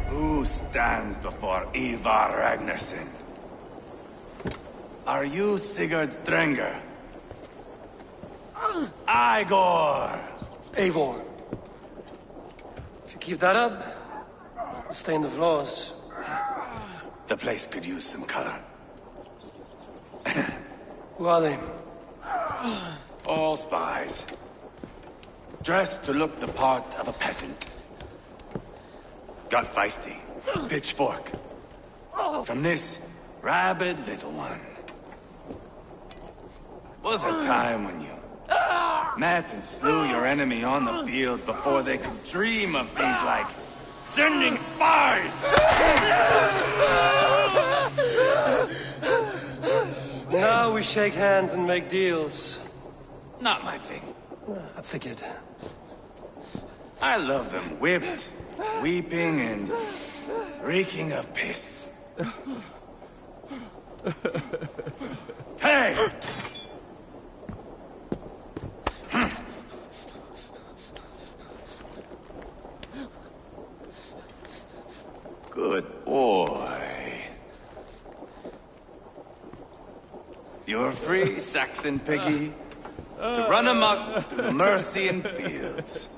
Who stands before Ivar Ragnarsson? Are you Sigurd Drenger? Igor! Eivor. If you keep that up, it'll stain the floors. The place could use some color. Who are they? All spies. Dressed to look the part of a peasant. Got feisty. Pitchfork. From this rabid little one. Was a time when you met and slew your enemy on the field before they could dream of things like sending spies! Now we shake hands and make deals. Not my thing. I figured. I love them whipped, weeping, and reeking of piss. Hey! Good boy. You're free, Saxon piggy, to run amok through the Mercian fields.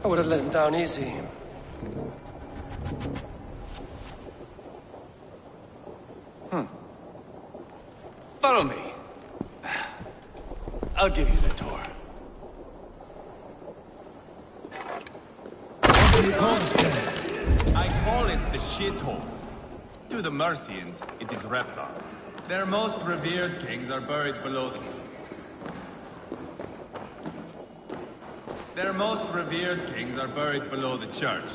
I would have let him down easy. Follow me. I'll give you the tour. I call it the shithole. To the Mercians, it is Reptar. Their most revered kings are buried below them. Their most revered kings are buried below the church.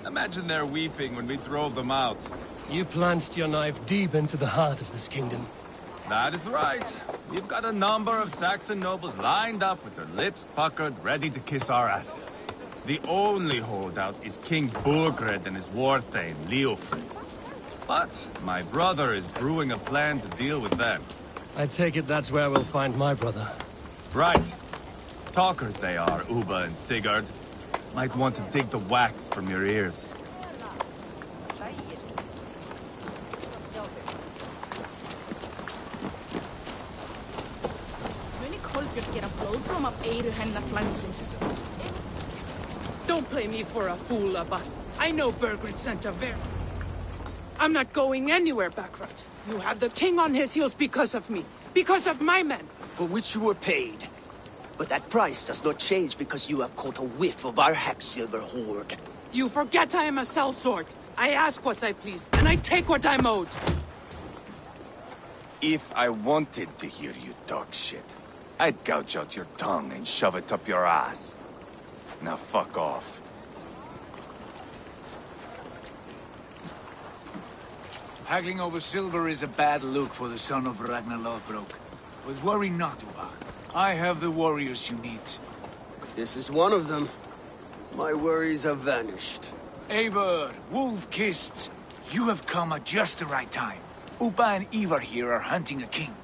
Imagine their weeping when we drove them out. You plunged your knife deep into the heart of this kingdom. That is right. We've got a number of Saxon nobles lined up with their lips puckered, ready to kiss our asses. The only holdout is King Burgred and his warthane, Leofrid. But my brother is brewing a plan to deal with them. I take it that's where we'll find my brother. Right. Talkers they are, Uba and Sigurd. Might want to dig the wax from your ears. Don't play me for a fool, Abba. I know Burgred sent a very... I'm not going anywhere, Backrot. You have the king on his heels because of me. Because of my men. For which you were paid. But that price does not change because you have caught a whiff of our Hacksilver hoard. You forget I am a sellsword. I ask what I please, and I take what I'm owed. If I wanted to hear you talk shit, I'd gouge out your tongue and shove it up your ass. Now fuck off. Haggling over silver is a bad look for the son of Ragnar Lothbrok. But worry not, Uba. I have the warriors you need. This is one of them. My worries have vanished. Eivor, Wolf-Kissed, you have come at just the right time. Uba and Ivar here are hunting a king.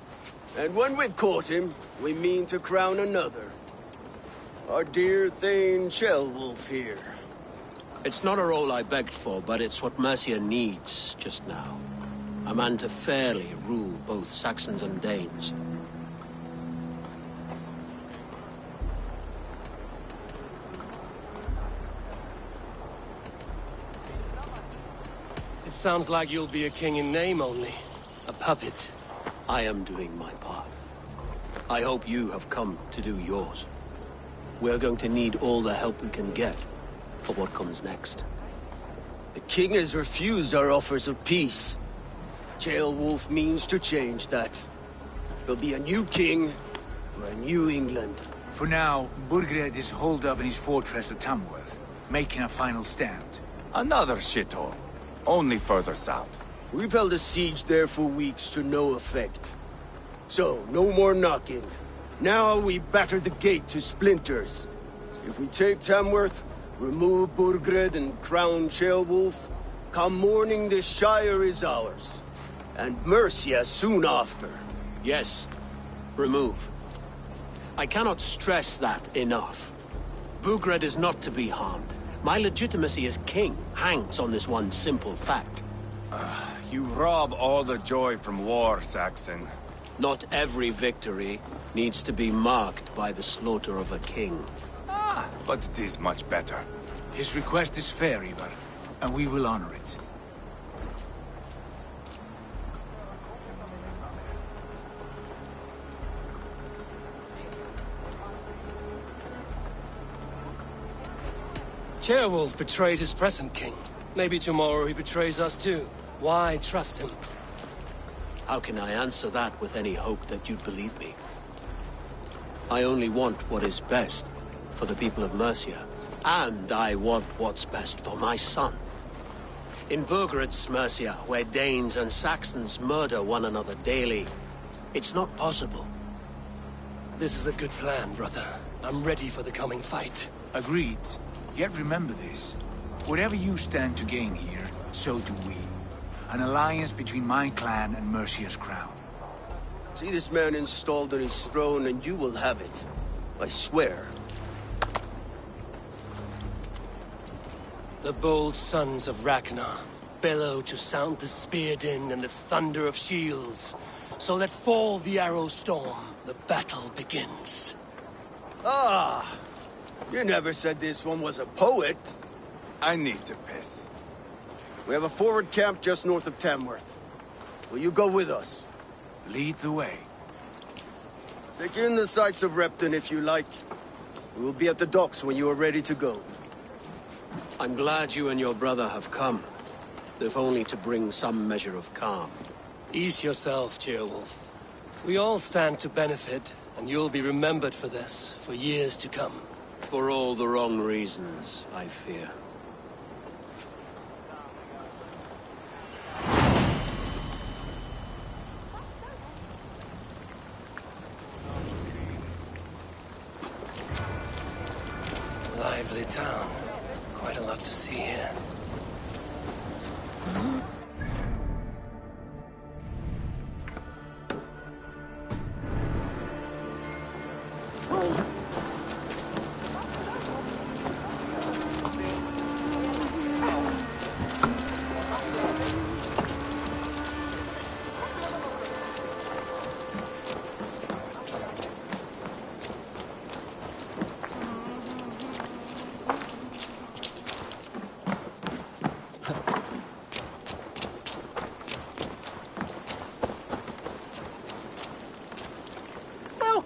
And when we've caught him, we mean to crown another. Our dear Thane Ceolwulf here. It's not a role I begged for, but it's what Mercia needs just now. A man to fairly rule both Saxons and Danes. It sounds like you'll be a king in name only. A puppet. I am doing my part. I hope you have come to do yours. We're going to need all the help we can get for what comes next. The king has refused our offers of peace. Ceolwulf means to change that. There'll be a new king for a new England. For now, Burgred is holed up in his fortress at Tamworth, making a final stand. Another shithole. Only further south. We've held a siege there for weeks to no effect. So, no more knocking. Now we batter the gate to splinters. If we take Tamworth, Remove Burgred and crown Ceolwulf. Come morning, the Shire is ours. And Mercia soon after. Yes, remove. I cannot stress that enough. Burgred is not to be harmed. My legitimacy as king hangs on this one simple fact. You rob all the joy from war, Saxon. Not every victory needs to be marked by the slaughter of a king. But it is much better. His request is fair, Ivar, and we will honor it. Ceolwulf betrayed his present king. Maybe tomorrow he betrays us too. Why trust him? How can I answer that with any hope that you'd believe me? I only want what is best for the people of Mercia. And I want what's best for my son. In Burgred's Mercia, where Danes and Saxons murder one another daily, it's not possible. This is a good plan, brother. I'm ready for the coming fight. Agreed. Yet remember this. Whatever you stand to gain here, so do we. An alliance between my clan and Mercia's crown. See this man installed on his throne and you will have it. I swear. The bold sons of Ragnar bellow to sound the spear din and the thunder of shields. So let fall the arrow storm. The battle begins. Ah! You never said this one was a poet. I need to piss. We have a forward camp just north of Tamworth. Will you go with us? Lead the way. Take in the sights of Repton if you like. We will be at the docks when you are ready to go. I'm glad you and your brother have come, if only to bring some measure of calm. Ease yourself, Ceolwulf. We all stand to benefit, and you'll be remembered for this, for years to come. For all the wrong reasons, I fear. Lively town. Quite a lot to see here.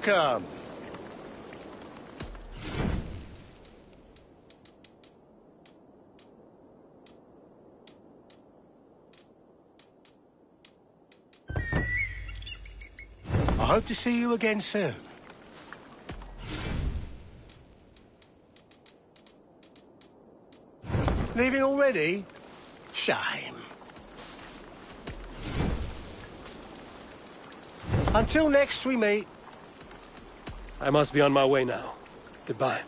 Welcome! I hope to see you again soon. Leaving already? Shame. Until next we meet. I must be on my way now. Goodbye.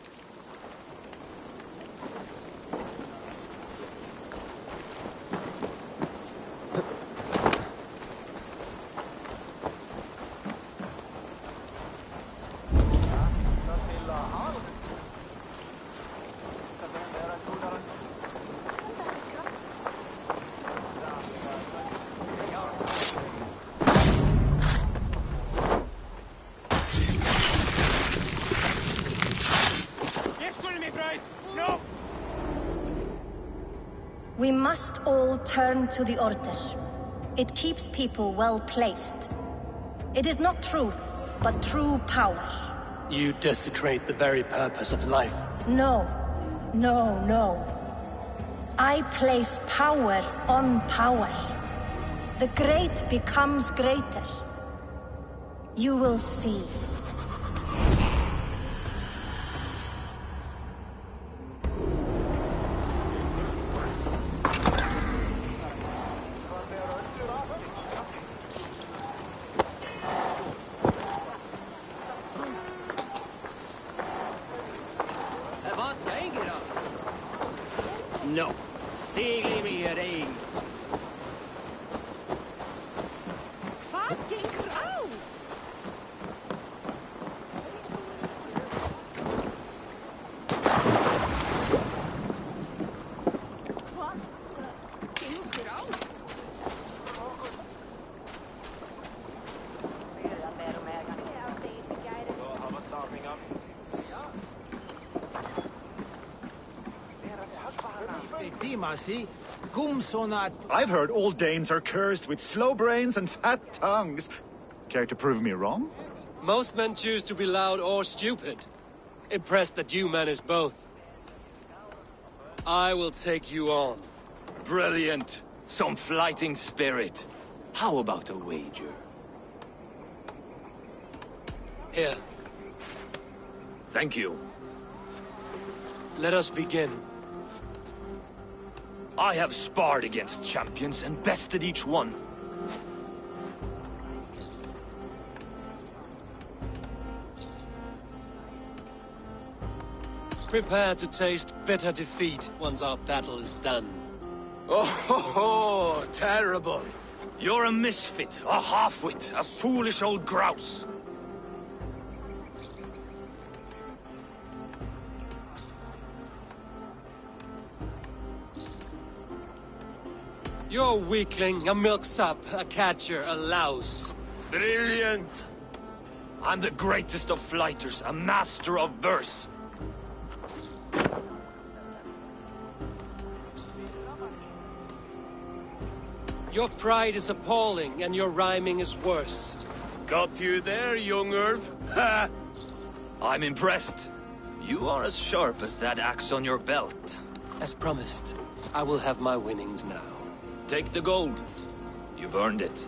We must all turn to the Order. It keeps people well placed. It is not truth, but true power. You desecrate the very purpose of life. No. No, no. I place power on power. The great becomes greater. You will see. I've heard all Danes are cursed with slow brains and fat tongues. Care to prove me wrong? Most men choose to be loud or stupid. Impressed that you manage both. I will take you on. Brilliant. Some fighting spirit. How about a wager? Here, Thank you. let us begin. I have sparred against champions and bested each one. Prepare to taste bitter defeat once our battle is done. Oh, terrible. You're a misfit, a half-wit, a foolish old grouse. You're a weakling, a milksop, a catcher, a louse. Brilliant. I'm the greatest of flighters, a master of verse. Your pride is appalling, and your rhyming is worse. Got you there, young Irv. Ha! I'm impressed. You are as sharp as that axe on your belt. As promised, I will have my winnings now. Take the gold. You've earned it.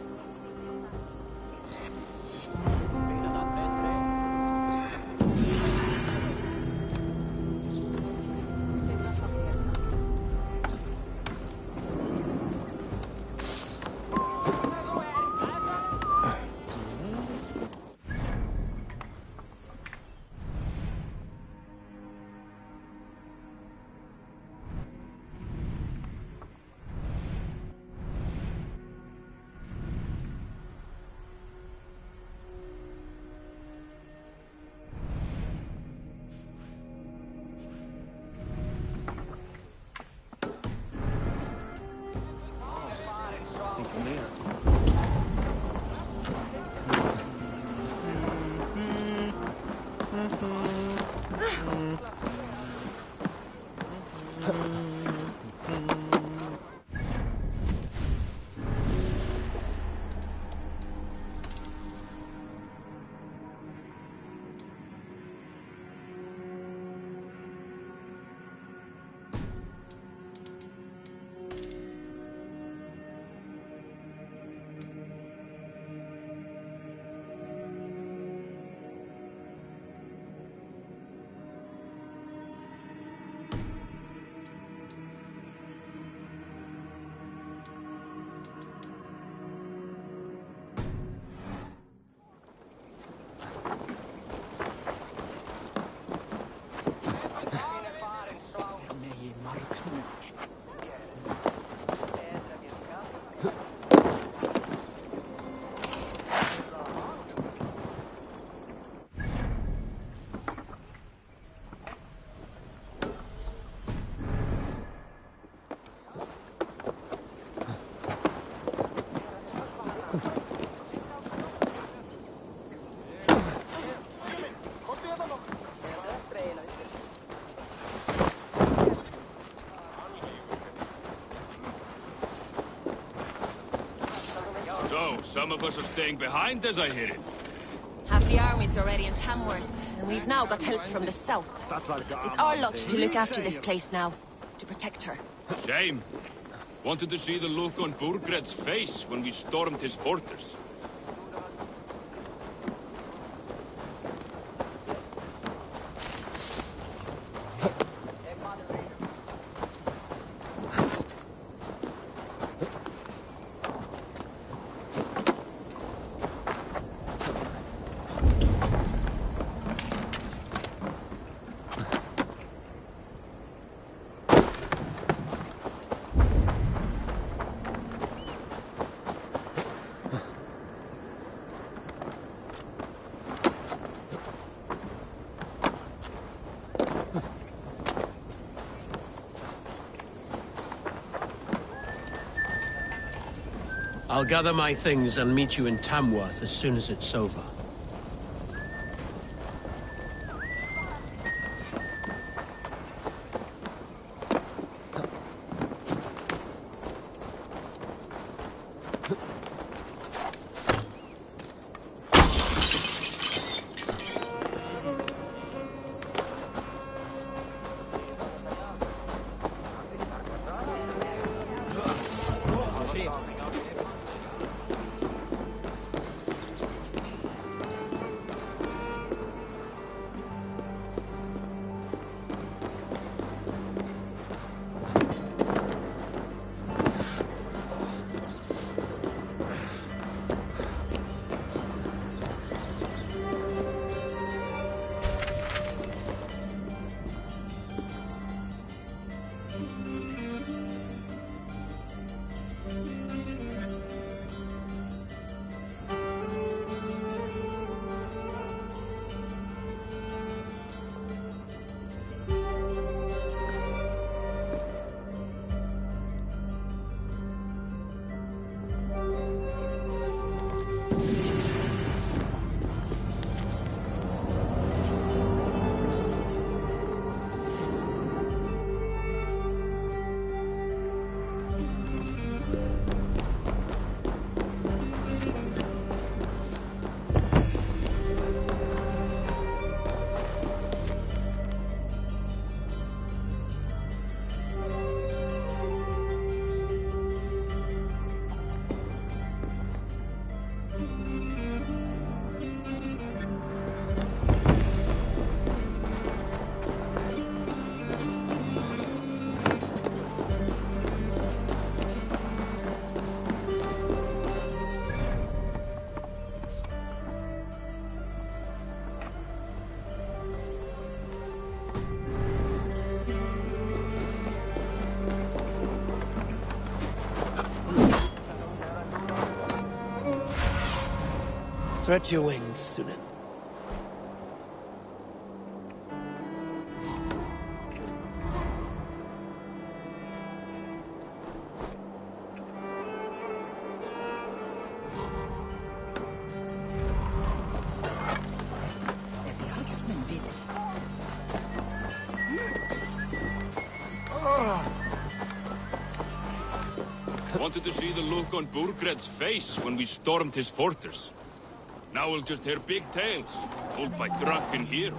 So, some of us are staying behind, as I hear it. Half the army's already in Tamworth, and we've now got help from the south. It's our lot to look after this place now, to protect her. Shame. Wanted to see the look on Burgred's face when we stormed his fortress. I'll gather my things and meet you in Tamworth as soon as it's over. Stretch your wings, Sunan. Wanted to see the look on Burgred's face when we stormed his fortress. Now we'll just hear big tales, told by drunken heroes.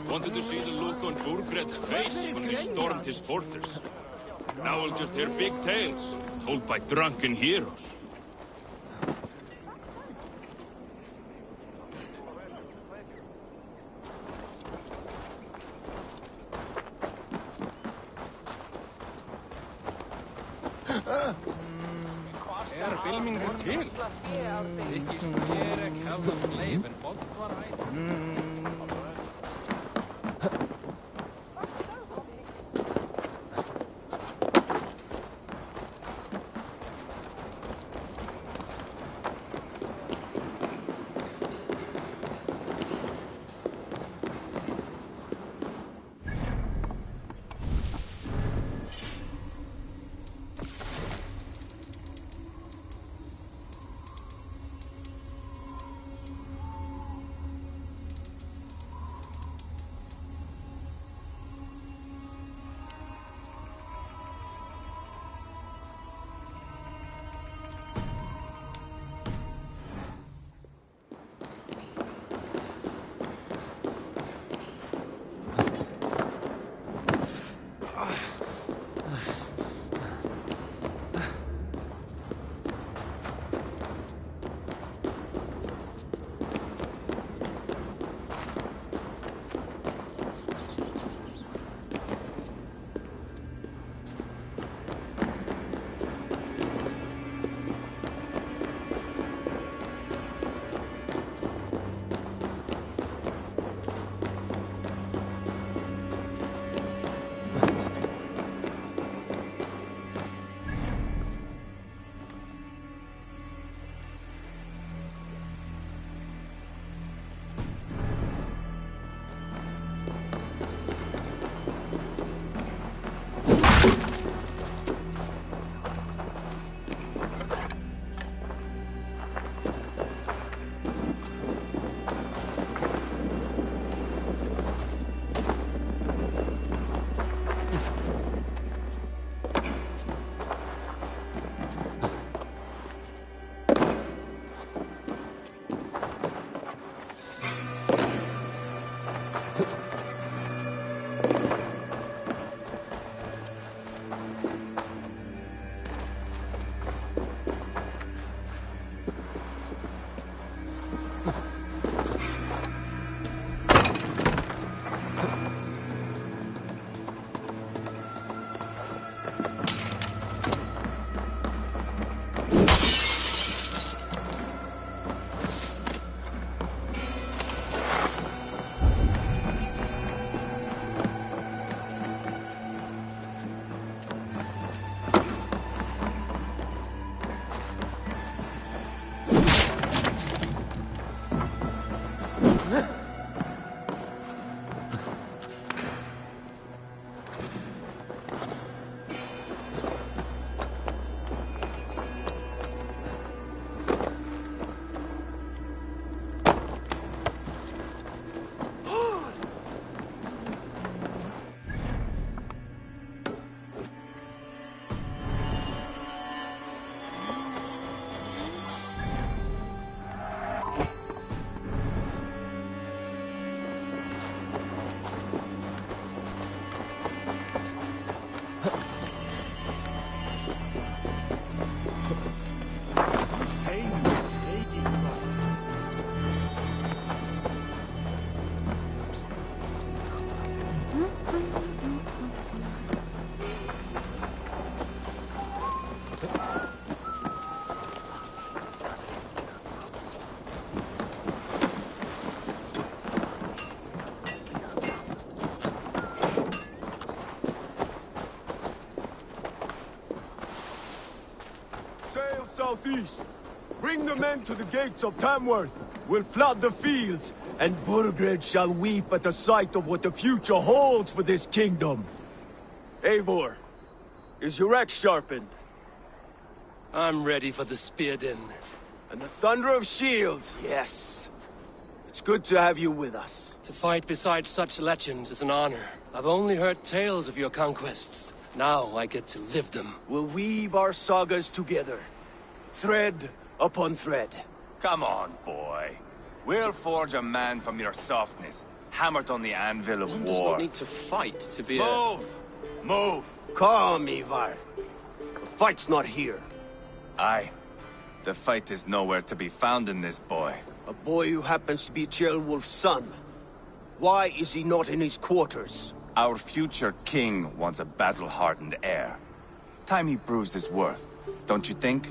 Wanted to see the look on Burgred's face when we stormed his fortress. Now we'll just hear big tales, told by drunken heroes. northeast. Bring the men to the gates of Tamworth. We'll flood the fields, and Burgred shall weep at the sight of what the future holds for this kingdom. Eivor, is your axe sharpened? I'm ready for the spear din. And the thunder of shields, yes. It's good to have you with us. To fight beside such legends is an honor. I've only heard tales of your conquests. Now I get to live them. We'll weave our sagas together. Thread upon thread. Come on, boy. We'll forge a man from your softness, hammered on the anvil of One war. does not need to fight to be Move! Move! Calm, Ivar. The fight's not here. Aye. The fight is nowhere to be found in this boy. A boy who happens to be Ceolwulf's son. Why is he not in his quarters? Our future king wants a battle-hardened heir. Time he proves his worth, don't you think?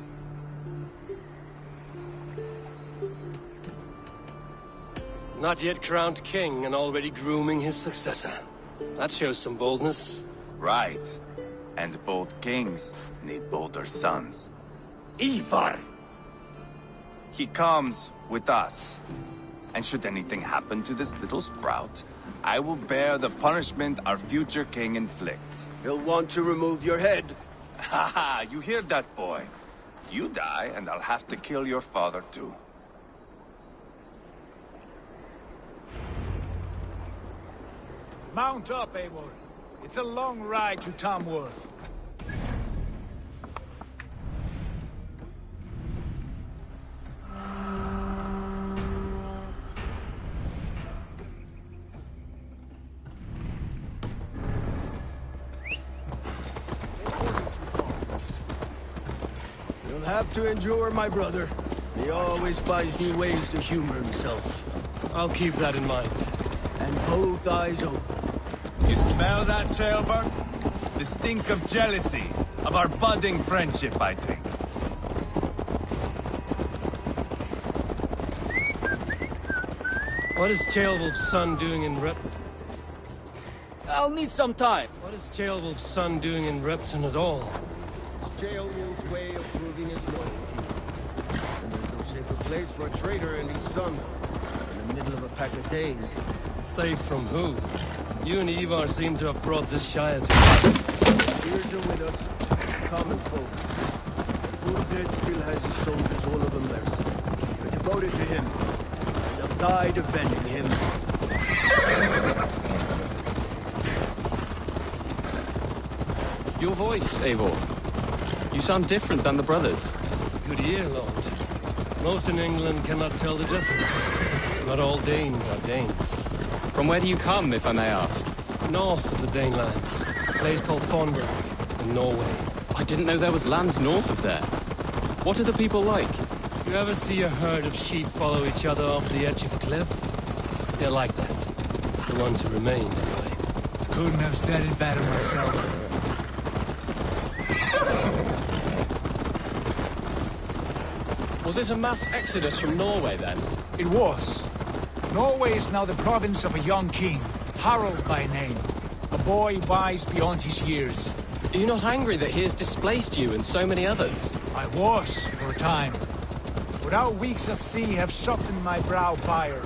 Not yet crowned king and already grooming his successor. That shows some boldness. Right. And bold kings need bolder sons. Ivar! He comes with us. And should anything happen to this little sprout, I will bear the punishment our future king inflicts. He'll want to remove your head. Ha ha! You hear that, boy? You die, and I'll have to kill your father, too. Mount up, Eivor. It's a long ride to Tamworth. You'll have to endure, my brother. He always finds new ways to humor himself. I'll keep that in mind. And both eyes open. You smell that, Ceolbert? The stink of jealousy, of our budding friendship, I think. What is Ceolwulf's son doing in I'll need some time. What is Ceolwulf's son doing in Repton at all? Ceolwulf's way of proving his loyalty. And there's no safer place for a traitor and his son. In the middle of a pack of Danes. Safe from who? You and Ivar seem to have brought this Shire together. Here's are with us, common folk. Burgred still has his soldiers all over Mercia. We're devoted to him. And they'll die defending him. Your voice, Eivor. You sound different than the brothers. Good ear, Lord. Most in England cannot tell the difference. Not all Danes are Danes. From where do you come, if I may ask? North of the Danelands. A place called Thornburg, in Norway. I didn't know there was land north of there. What are the people like? You ever see a herd of sheep follow each other off the edge of a cliff? They're like that. The ones who remain, anyway. Couldn't have said it better myself. Was it a mass exodus from Norway, then? It was. Norway is now the province of a young king, Harald by name. A boy wise beyond his years. Are you not angry that he has displaced you and so many others? I was, for a time. But our weeks at sea have softened my brow fire.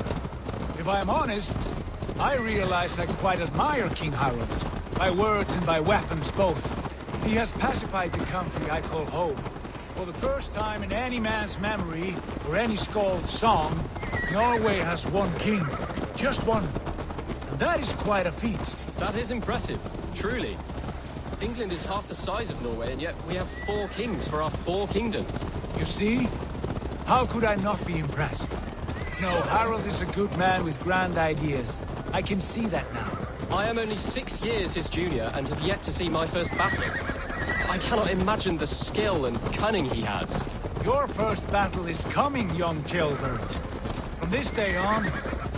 If I am honest, I realize I quite admire King Harald. By words and by weapons both. He has pacified the country I call home. For the first time in any man's memory, or any skald's song, Norway has one king. Just one. And that is quite a feat. That is impressive, truly. England is half the size of Norway, and yet we have 4 kings for our 4 kingdoms. You see? How could I not be impressed? No, Harald is a good man with grand ideas. I can see that now. I am only 6 years his junior, and have yet to see my first battle. I cannot imagine the skill and cunning he has. Your first battle is coming, young Ceolbert. From this day on,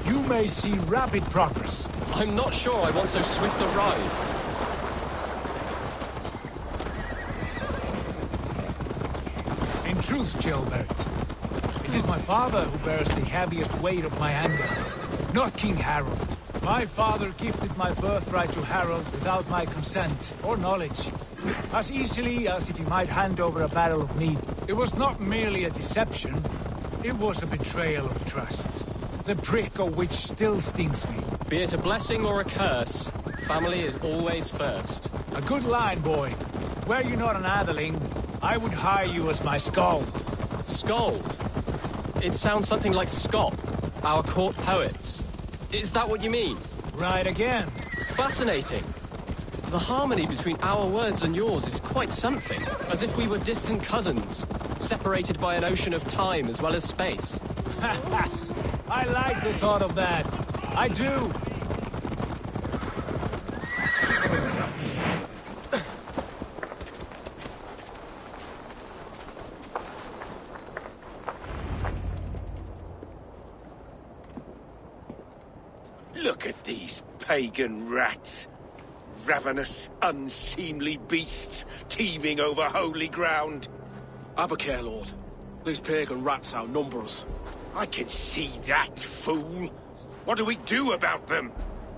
you may see rapid progress. I'm not sure I want so swift a rise. In truth, Ceolbert, it is my father who bears the heaviest weight of my anger, not King Harald. My father gifted my birthright to Harald without my consent or knowledge. As easily as if he might hand over a barrel of mead. It was not merely a deception. It was a betrayal of trust. The prick of which still stings me. Be it a blessing or a curse, family is always first. A good line, boy. Were you not an atheling, I would hire you as my skald. Skald? It sounds something like Scott, our court poets. Is that what you mean? Right again. Fascinating. The harmony between our words and yours is quite something. As if we were distant cousins, separated by an ocean of time as well as space. I like the thought of that. I do. Look at these pagan rats. Ravenous, unseemly beasts teeming over holy ground. Have a care, Lord. These pagan rats outnumber us. I can see that, fool. What do we do about them?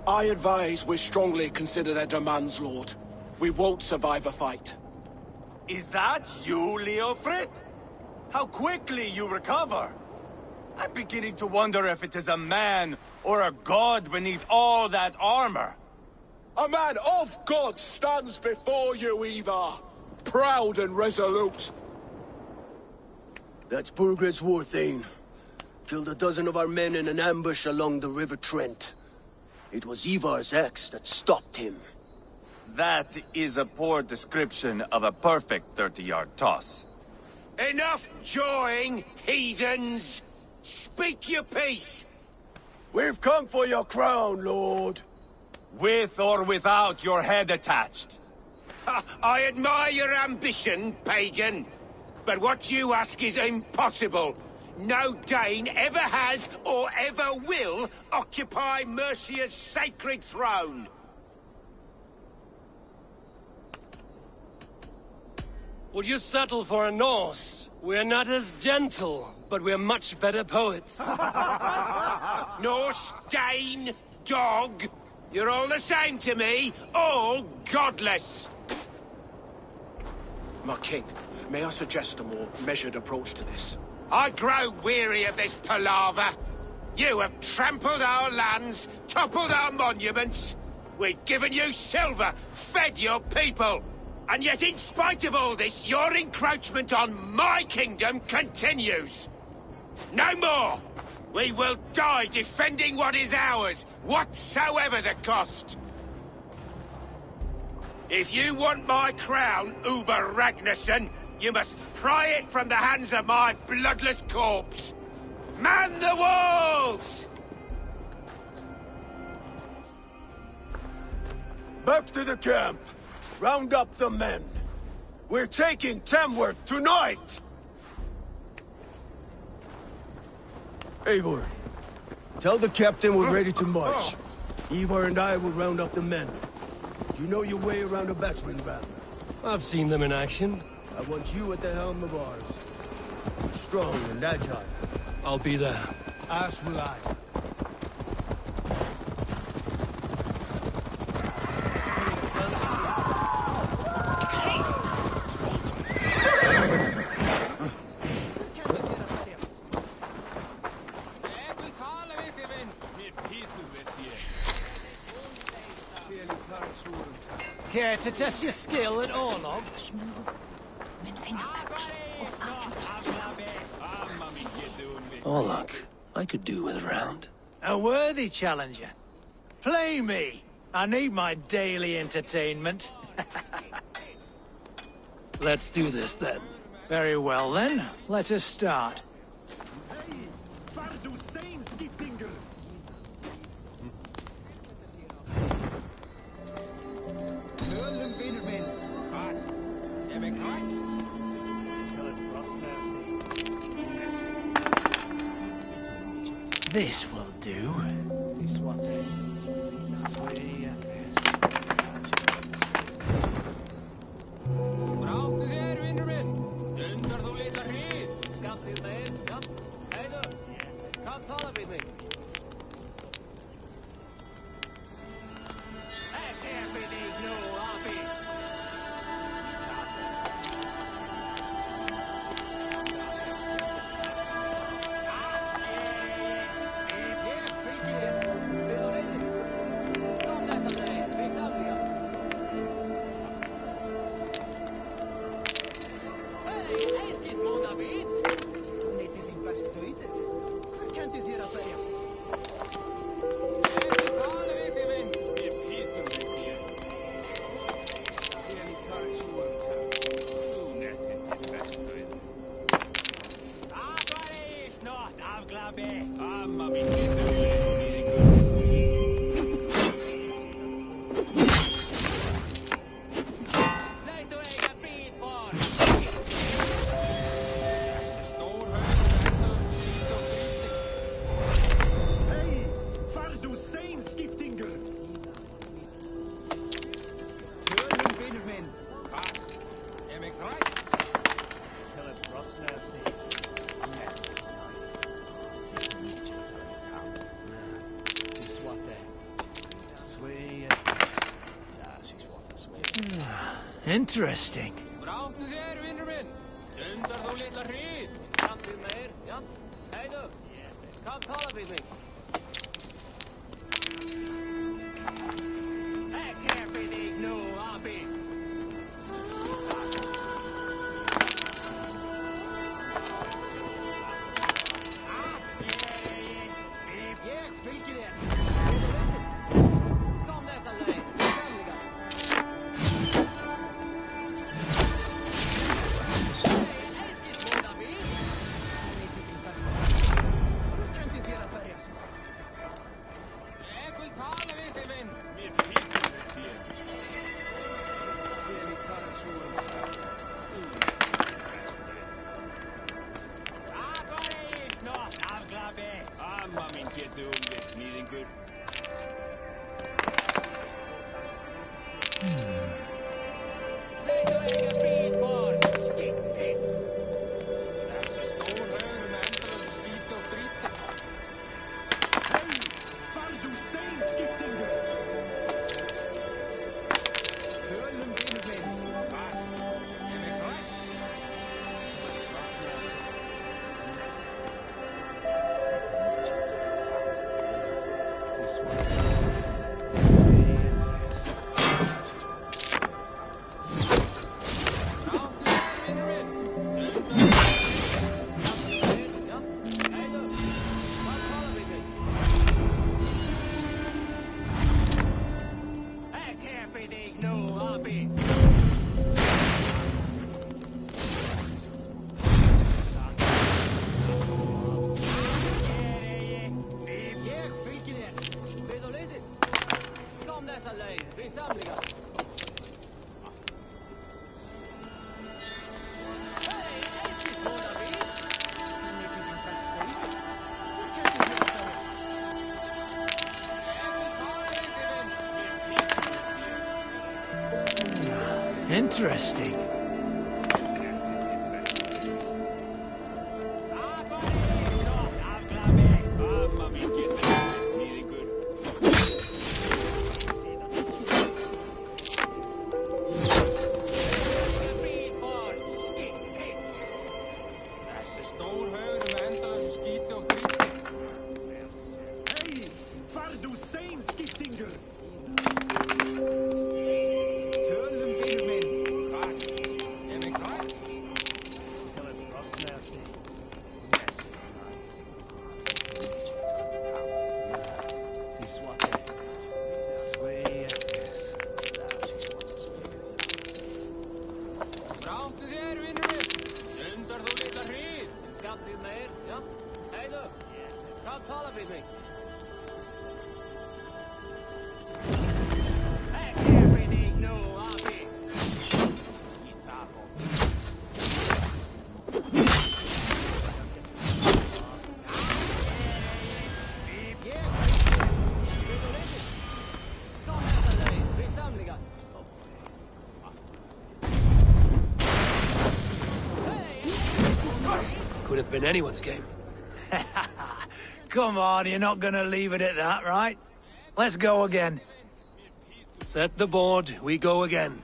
I advise we strongly consider their demands, Lord. We won't survive a fight. Is that you, Leofrid? How quickly you recover! I'm beginning to wonder if it is a man or a god beneath all that armor. A man of God stands before you, Ivar. Proud and resolute. That's Burgred's Warthane. Killed a dozen of our men in an ambush along the River Trent. It was Ivar's axe that stopped him. That is a poor description of a perfect 30-yard toss. Enough jawing, heathens! Speak your piece! We've come for your crown, Lord. With or without your head attached. I admire your ambition, pagan. But what you ask is impossible. No Dane ever has or ever will occupy Mercia's sacred throne. Would you settle for a Norse? We're not as gentle, but we're much better poets. Norse, Dane, dog. You're all the same to me. All godless. My king, may I suggest a more measured approach to this? I grow weary of this palaver. You have trampled our lands, toppled our monuments. We've given you silver, fed your people. And yet, in spite of all this, your encroachment on my kingdom continues. No more! We will die defending what is ours, whatsoever the cost. If you want my crown, Uber Ragnarsson, you must pry it from the hands of my bloodless corpse. Man the walls! Back to the camp. Round up the men. We're taking Tamworth tonight! Eivor, tell the captain we're ready to march. Ivar and I will round up the men. You know your way around a battering ram. I've seen them in action. I want you at the helm of ours. Strong and agile. I'll be there. As will I. Care to test your skill at Orlog? Orlog, I could do with a round. A worthy challenger. Play me. I need my daily entertainment. Let's do this then. Very well then. Let us start. This will do. snart avglabbe. Amma min lille. Interesting. Brauchtu þér, vinnur minn? Dundar þú litla hríð? Samt við meir, ja? Hei du, kom tala við mig. Ekki er fyrir þig nú, abi. Ég fylgi þér. Kom þessa leið, semliga. Amma min getur við nýðingur. Leiðu eiga bílbor, skippi. Þessi stór haugur með endalösa skíti og dríti. Hei, farðu sein, skiptingur! Tölum, vinur minn. Hvað? Er við hrætt? Interesting. Amma min getur við nýðingur. Þessi stór haugur með endalösa skíti og dríti. Hei, farðu sein, skiptingur! Tölum, vinur minn. Hvað? Er við hrætt? Brauchtu þér, vinnur minn? Dundar þú litla hríð? Skamt við meir, ja? Hei du, kom tala við mig. Ekki er fyrir þig nú, abi. Skýt það á. Ég við þú leiðir. Kom þessa leið, við samlingar. Could have been anyone's game. Come on, you're not gonna leave it at that, right? Let's go again. Set the board, we go again.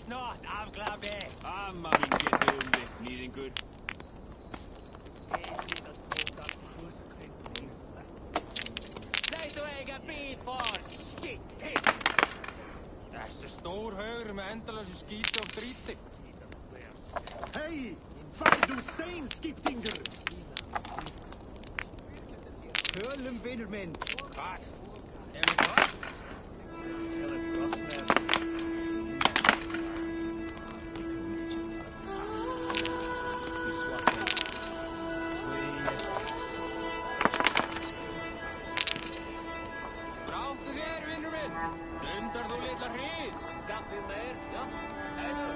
Snart avglabbe. Amma min getur við nýðingur. Leiðu eiga bílbor, skippi. Þessi stór haugur með endalösa skíti og dríti. Hei, farðu sein, skiptingur! Tölum, vinur minn. Hvað? Er við hrætt? Undrar þú litla hríð? Skaffið meir, ja? Heiðu,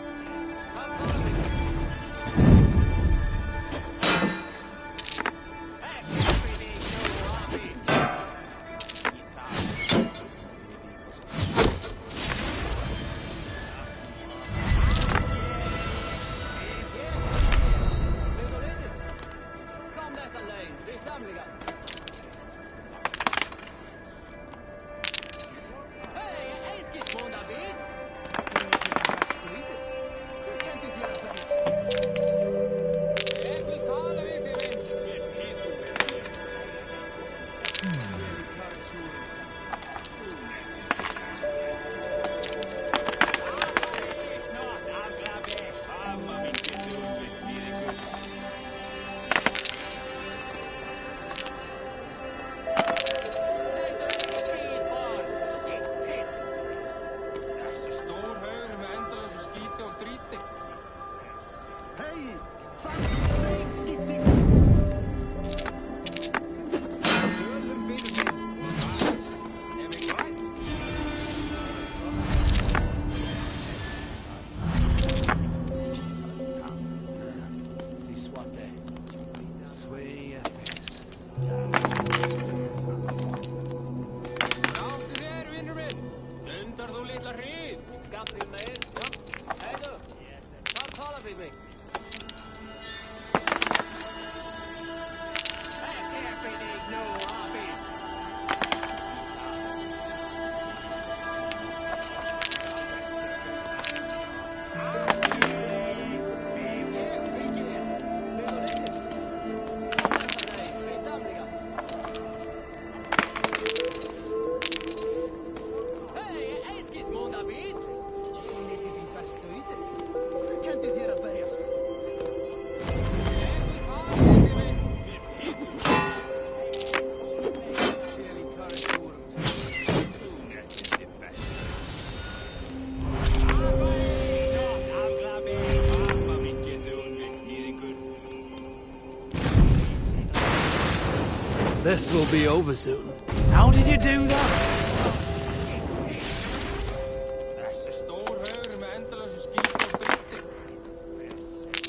hvað fara við? This will be over soon. How did you do that?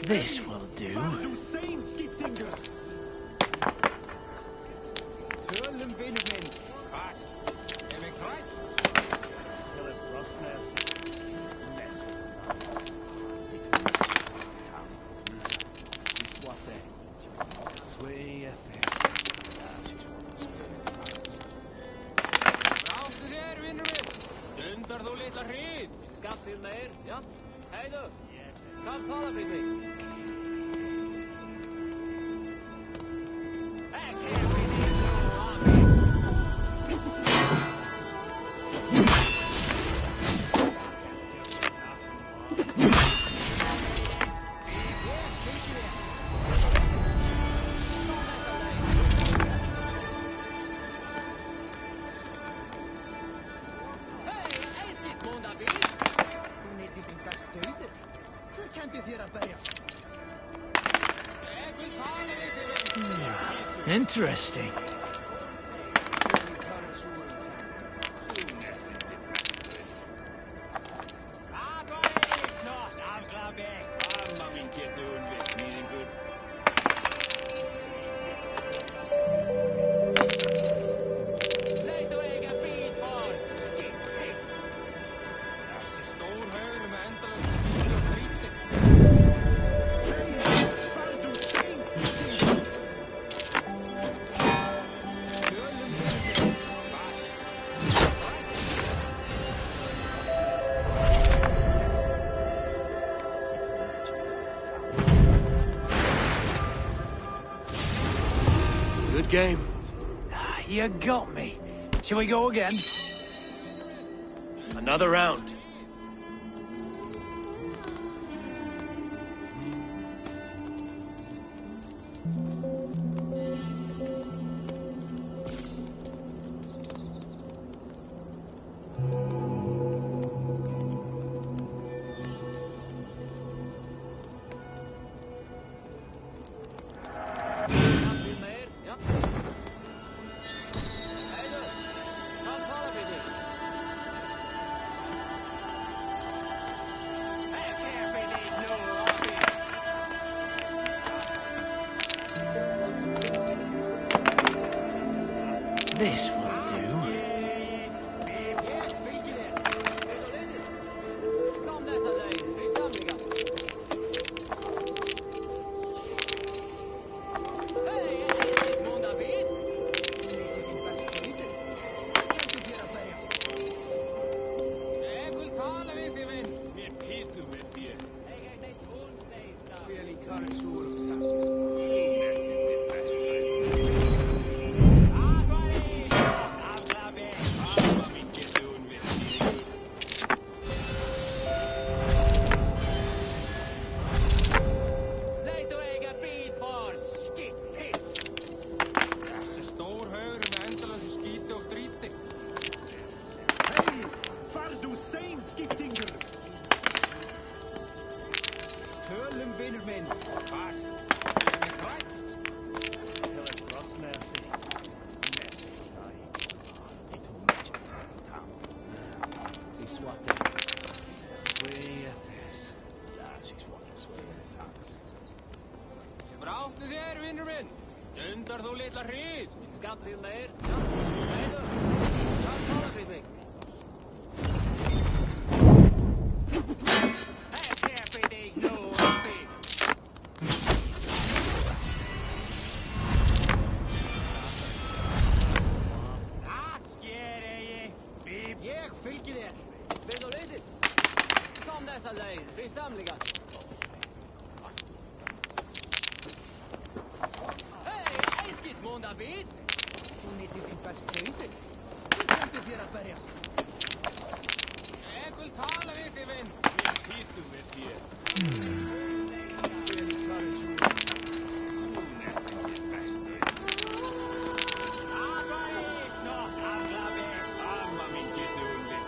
This will do. Undrar þú litla hríð? Skaffið meir, ja? Heiðu, hvað tala við mig? Interesting. Good game. You got me. Shall we go again? Another round. sein, skiptinger? Tölum vinur minn. Hvað? Er ég hrætt? Til að brosna af sig. Bráttu þér, vinnur minn! Dundar þú litla hríð! Skapið meir, já, heiðu! Hvað talar við mig? Ekki fyrir þig nú, Abbi! Atsker ég! Bíp! Ég fylgi þér! Finn þú leiðir? Kom þessa leið, við samlingast! David? Þú nýtti þín best tauti. Þú komdi þér að berjast. Ég vil tala við þig, vinn. Við hýttum við þér. Hún er þitt bestu. Aðværi, snott, aflafi. Amma mín getur við þér.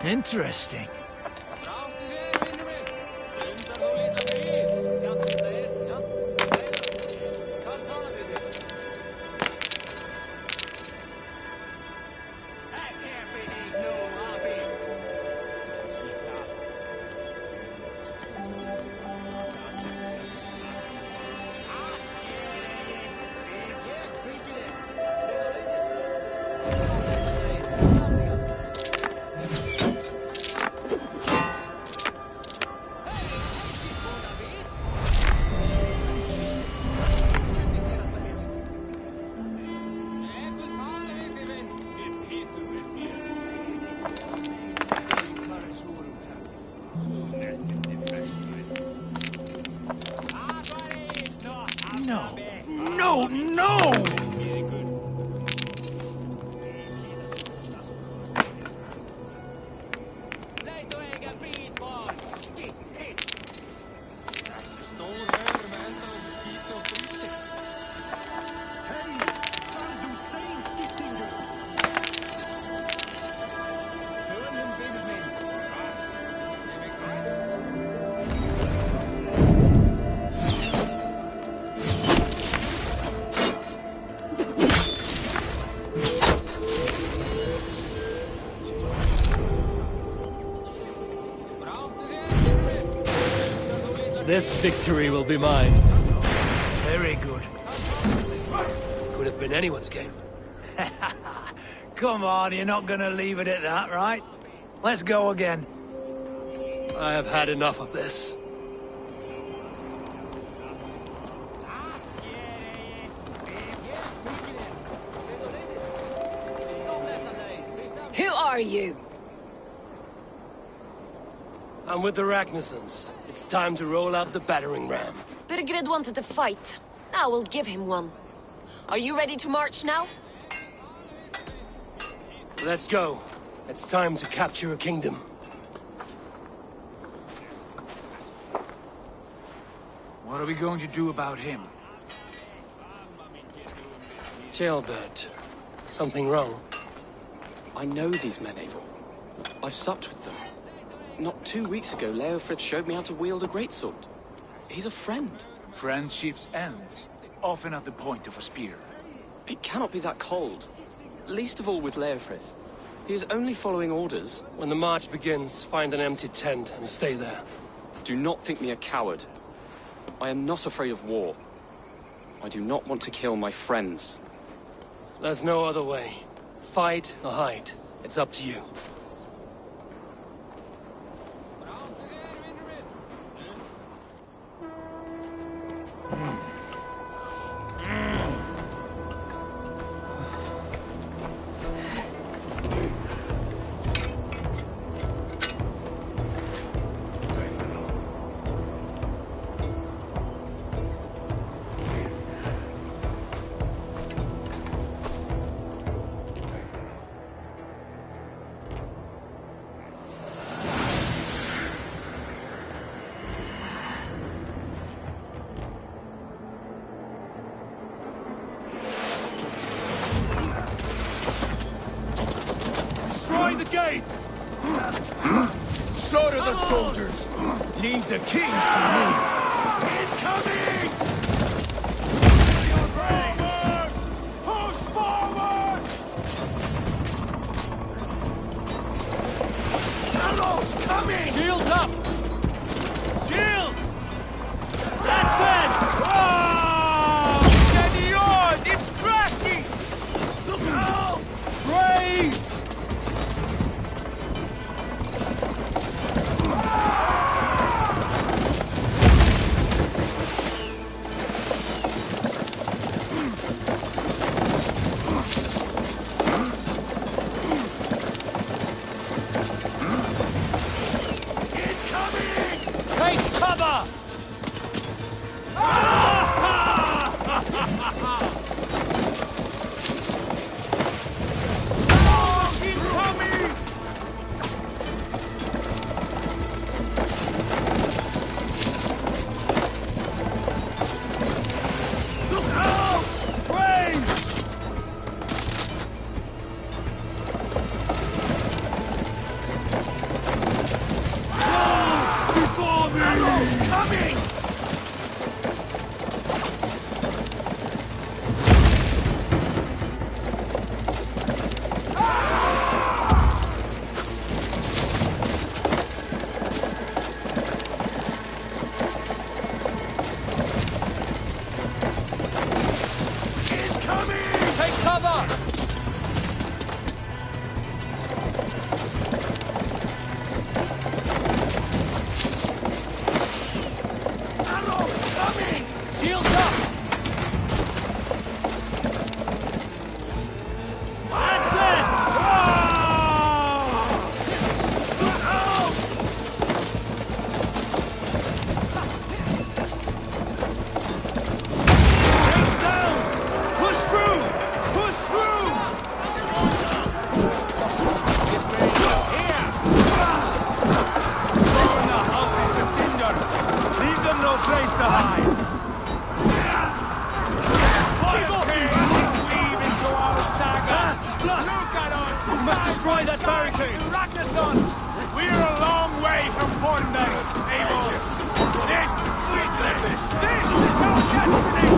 Interesting. This victory will be mine. Very good. Could have been anyone's game. Come on, you're not gonna leave it at that, right? Let's go again. I have had enough of this. Who are you? I'm with the Ragnarsons. It's time to roll out the battering ram. Birgrid wanted to fight. Now we'll give him one. Are you ready to march now? Let's go. It's time to capture a kingdom. What are we going to do about him? Jailbird. Something wrong? I know these men, Eivor. I've supped with them. Not 2 weeks ago, Leofrith showed me how to wield a greatsword. He's a friend. Friendships end, often at the point of a spear. It cannot be that cold. Least of all with Leofrith. He is only following orders. When the march begins, find an empty tent and stay there. Do not think me a coward. I am not afraid of war. I do not want to kill my friends. There's no other way. Fight or hide. It's up to you. gate! Slaughter the soldiers! Leave the king to me! Incoming! Forward! Push forward! Arrows coming! Shields up! Shield! That's it! Oh! Steady on! It's cracking! Look out! Brace! Take cover! Take cover! Shields up! That's it! Hands down! Push through! Push through! Burn the houses to cinder! Leave them no place to hide! Weave into our saga! Look at us! We must destroy that barricade! We're a long way from Fortnite, Abel! This is our destiny!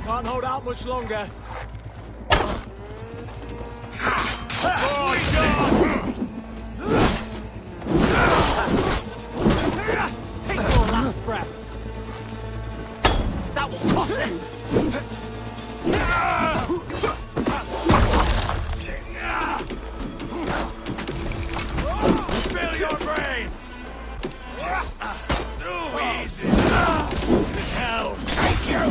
Can't hold out much longer. Take your last breath. That will cost you. Spill your brains! Too easy! Hell, thank you!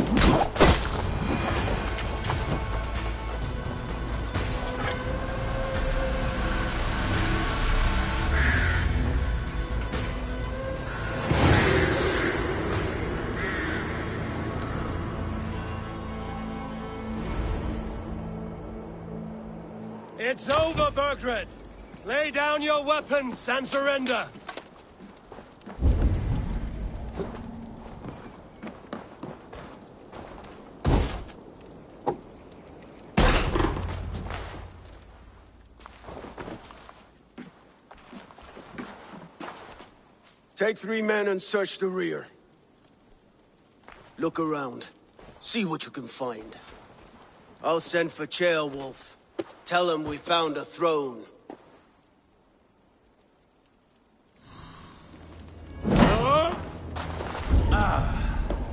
It's over, Burgred! Lay down your weapons and surrender! Take 3 men and search the rear. Look around. See what you can find. I'll send for Ceolwulf. Tell him we found a throne.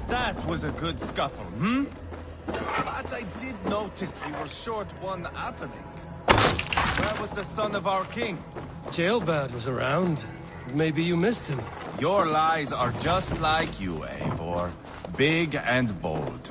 That was a good scuffle, hmm? But I did notice we were short one atheling. Where was the son of our king? Ceolbad was around. Maybe you missed him. Your lies are just like you, Eivor. Big and bold.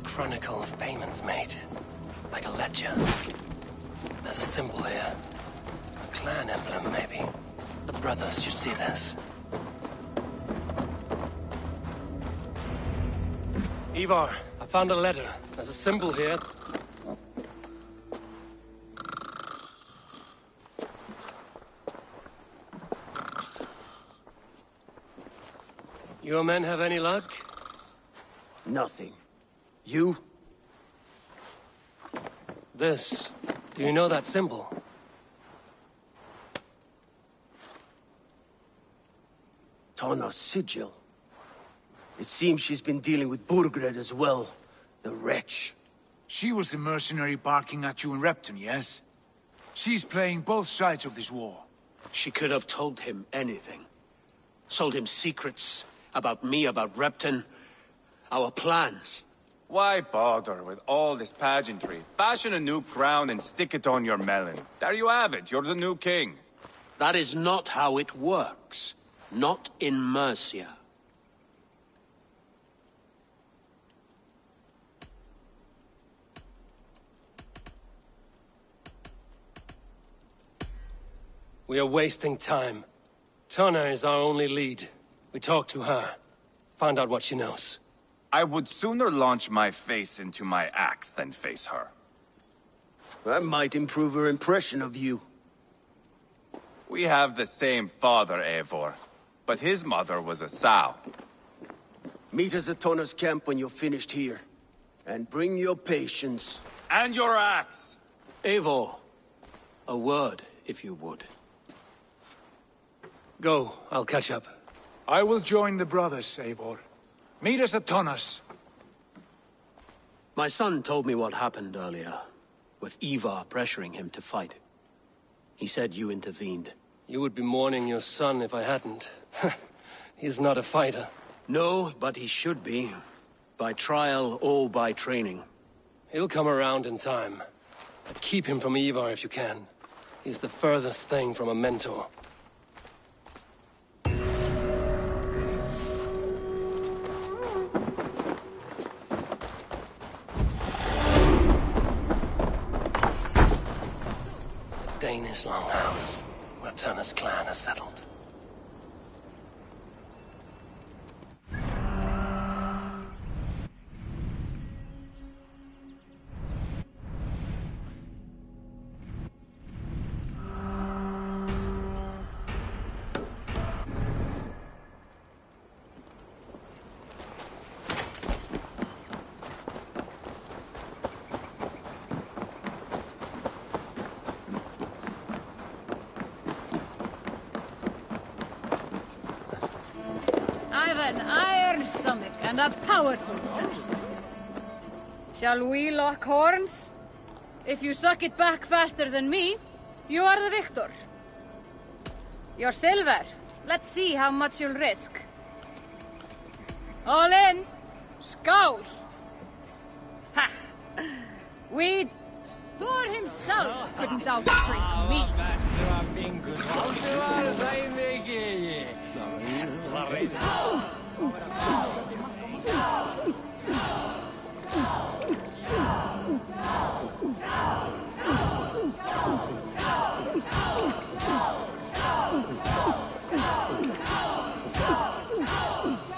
Chronicle of payments made. Like a ledger. There's a symbol here. A clan emblem, maybe. The brothers should see this. Ivar, I found a letter. There's a symbol here. Your men have any luck? Nothing. You? This. Do you know that symbol? Tana's sigil. It seems she's been dealing with Burgred as well. The wretch. She was the mercenary barking at you in Repton, yes? She's playing both sides of this war. She could have told him anything. Sold him secrets about me, about Repton, our plans. Why bother with all this pageantry? Fashion a new crown and stick it on your melon. There you have it, you're the new king. That is not how it works. Not in Mercia. We are wasting time. Tana is our only lead. We talk to her. Find out what she knows. I would sooner launch my face into my axe than face her. That might improve her impression of you. We have the same father, Eivor. But his mother was a sow. Meet us at Tana's camp when you're finished here. And bring your patience. And your axe! Eivor, a word, if you would. Go, I'll catch up. I will join the brothers, Eivor. Meet us at Tana's. My son told me what happened earlier, with Ivar pressuring him to fight. He said you intervened. You would be mourning your son if I hadn't. He's not a fighter. No, but he should be. By trial or by training. He'll come around in time. But keep him from Ivar if you can. He's the furthest thing from a mentor. Danish longhouse, where Tana's clan has settled. I've an iron stomach and a powerful thirst. Shall we lock horns? If you suck it back faster than me, you are the victor. Your silver. Let's see how much you'll risk. All in. Skål! Ha! We... Thor himself couldn't outdrink me.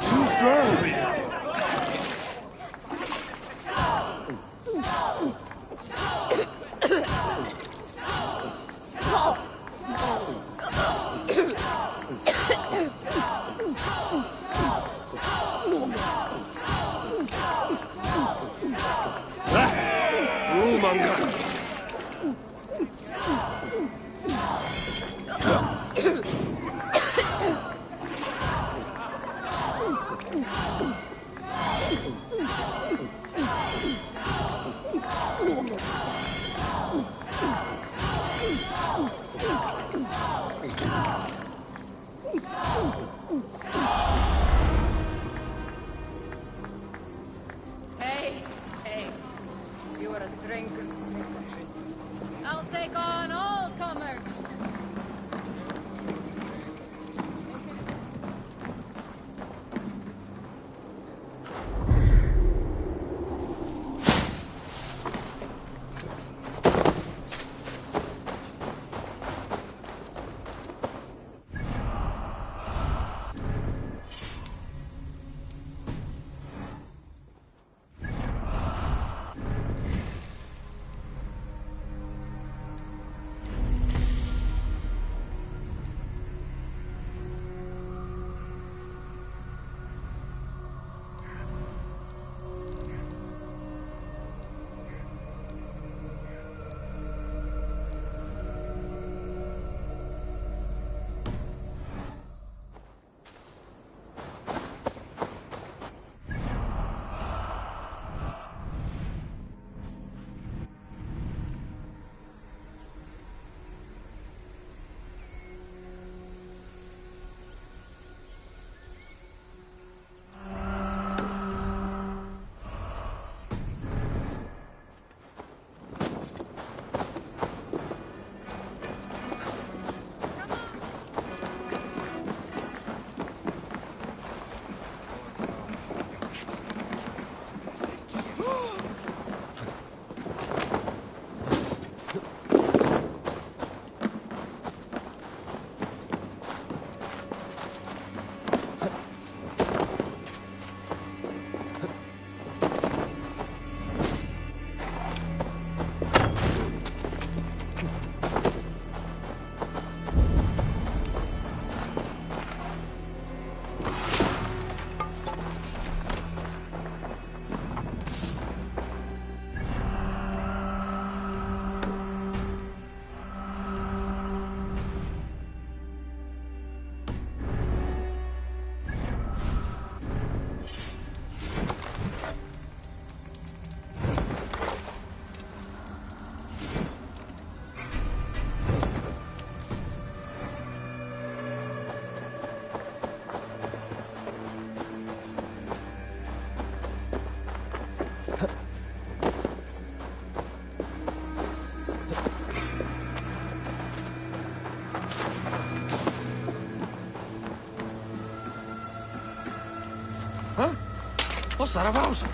Too strong for you. warmonger! Hey, you are a drinker. I'll take on all comers. What's that about?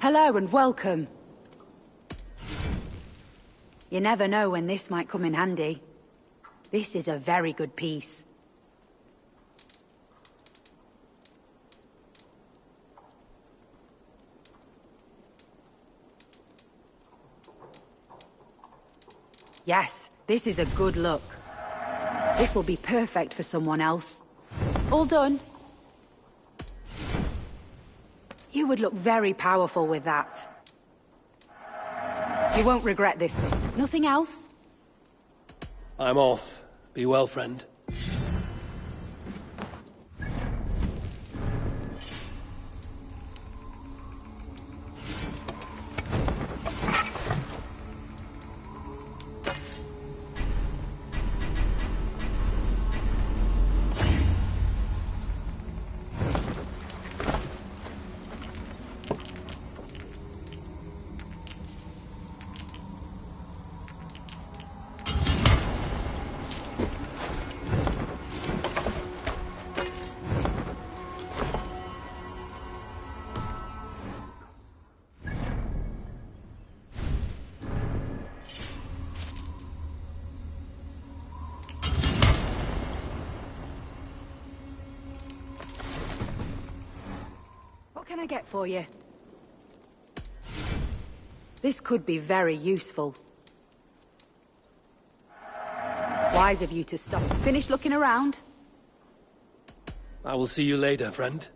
Hello and welcome. You never know when this might come in handy. This is a very good piece. Yes, this is a good look. This will be perfect for someone else. All done. You would look very powerful with that. You won't regret this. Nothing else? I'm off. Be well, friend. What can I get for you? This could be very useful. Wise of you to stop. Finish looking around? I will see you later, friend.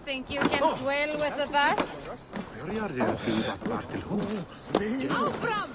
Think you can swell with the best? Áfram!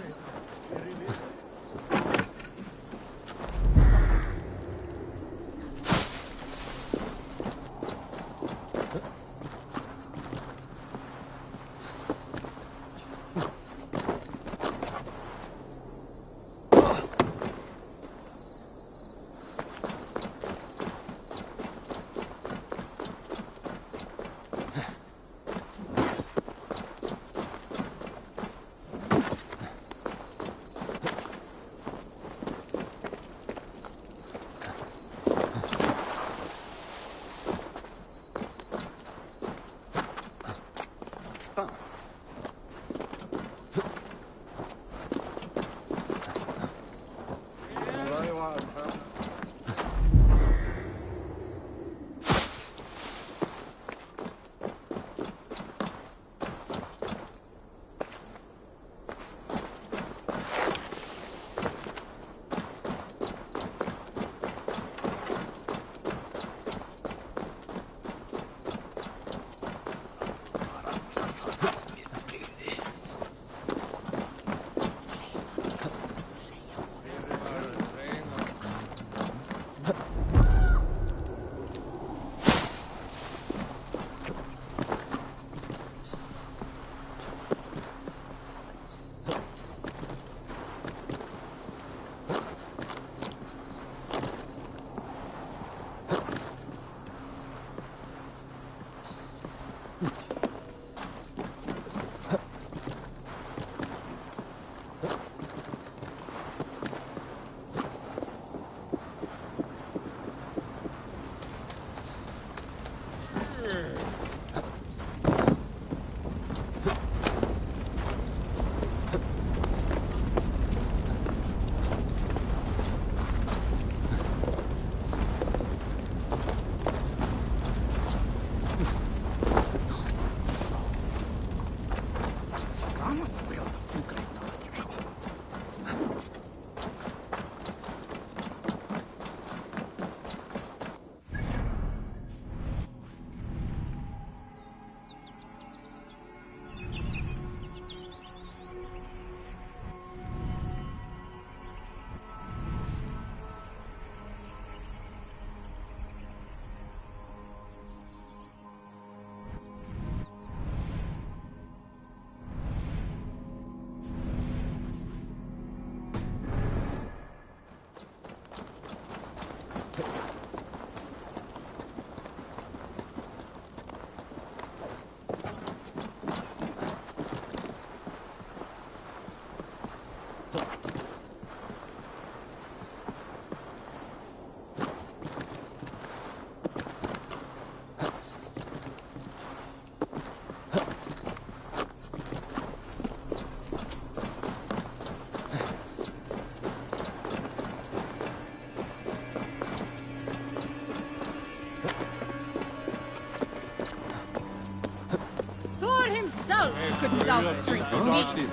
Couldn't doubt drink with me.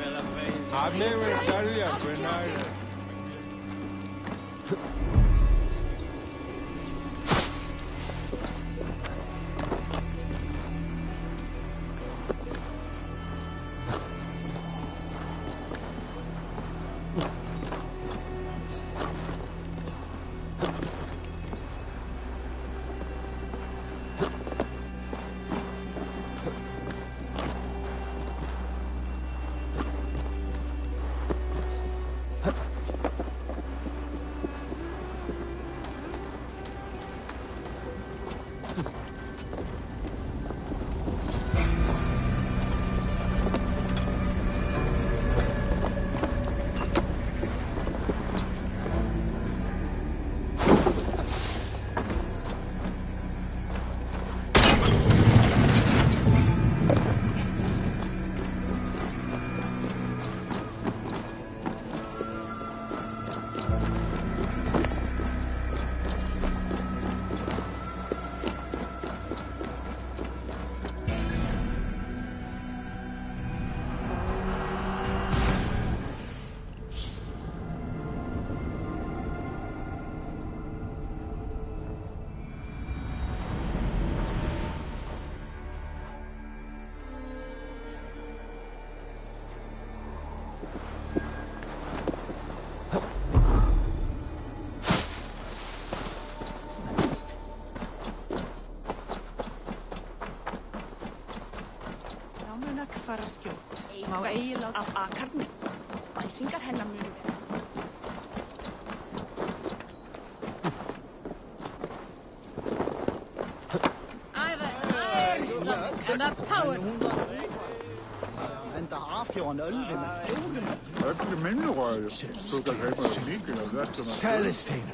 Fara skjótt. Má eiginlega af akarnum. Æsingar hennar munu vera. I've an iron stomach and a powerful. Enda afhjá ölvi með fjórum. Öllu minni ræði. Þú kan heipa mikið af þetta. Celestine!